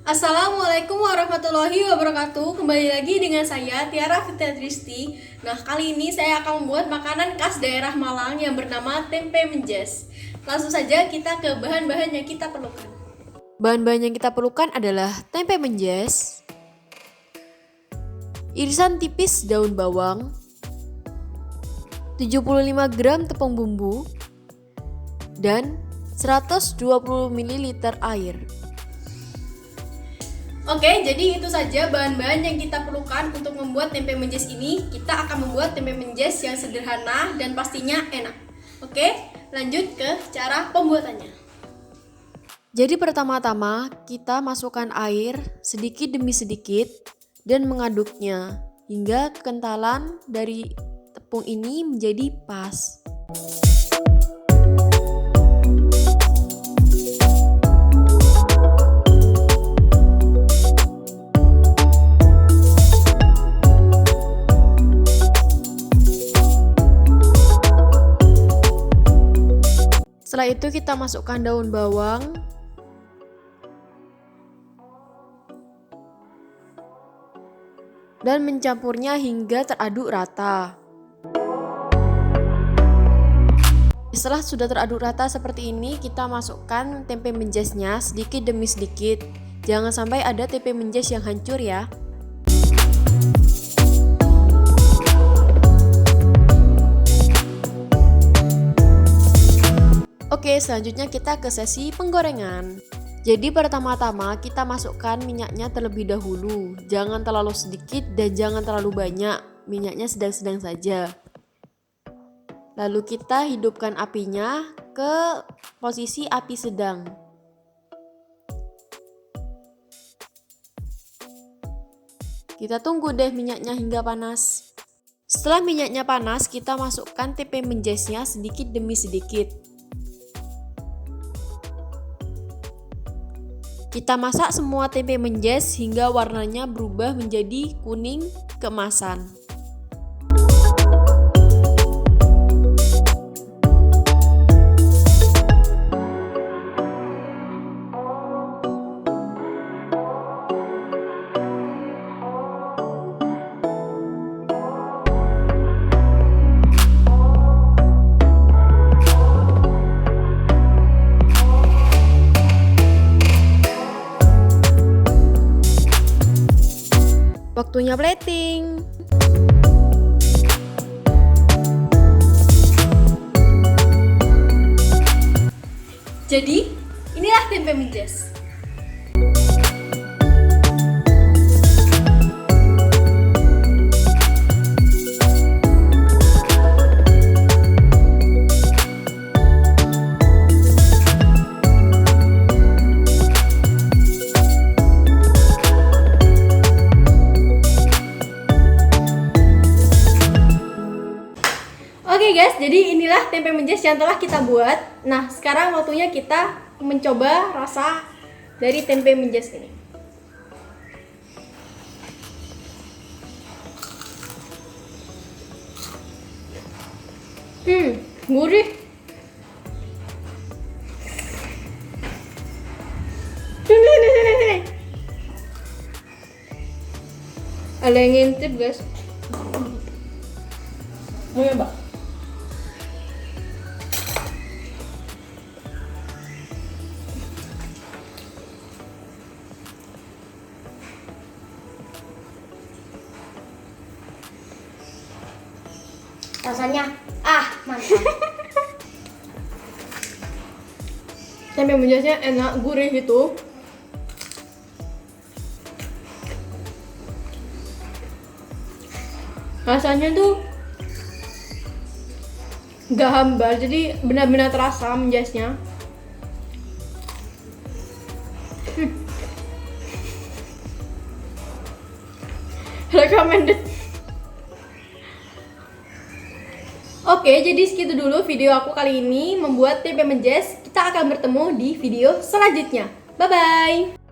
Assalamualaikum warahmatullahi wabarakatuh. Kembali lagi dengan saya Tiara Fitri. Nah, kali ini saya akan membuat makanan khas daerah Malang yang bernama tempe menjes. Langsung saja kita ke bahan-bahan yang kita perlukan. Bahan-bahan yang kita perlukan adalah tempe menjes, irisan tipis daun bawang, 75 gram tepung bumbu, dan 120 ml air. Oke, jadi itu saja bahan-bahan yang kita perlukan untuk membuat tempe menjes ini. Kita akan membuat tempe menjes yang sederhana dan pastinya enak. Oke, lanjut ke cara pembuatannya. Jadi pertama-tama kita masukkan air sedikit demi sedikit dan mengaduknya hingga kekentalan dari tepung ini menjadi pas. Setelah itu kita masukkan daun bawang, dan mencampurnya hingga teraduk rata. Setelah sudah teraduk rata seperti ini, kita masukkan tempe menjesnya sedikit demi sedikit. Jangan sampai ada tempe menjes yang hancur ya. Oke, selanjutnya kita ke sesi penggorengan. Jadi pertama-tama kita masukkan minyaknya terlebih dahulu. Jangan terlalu sedikit dan jangan terlalu banyak. Minyaknya sedang-sedang saja. Lalu kita hidupkan apinya ke posisi api sedang. Kita tunggu deh minyaknya hingga panas. Setelah minyaknya panas, kita masukkan tempe menjesnya sedikit demi sedikit. Kita masak semua tempe menjes hingga warnanya berubah menjadi kuning keemasan. Waktunya plating. Jadi, inilah tempe menjes. Oke guys, jadi inilah tempe menjes yang telah kita buat. Nah, sekarang waktunya kita mencoba rasa dari tempe menjes ini. Gurih. Sini. Ada yang ngintip guys. Mau ya, Mbak? Rasanya mantap. Tempe menjesnya enak, gurih gitu. Rasanya tuh gak hambar, jadi benar-benar terasa menjesnya. Recommended. Oke, jadi segitu dulu video aku kali ini membuat tempe menjes. Kita akan bertemu di video selanjutnya. Bye-bye.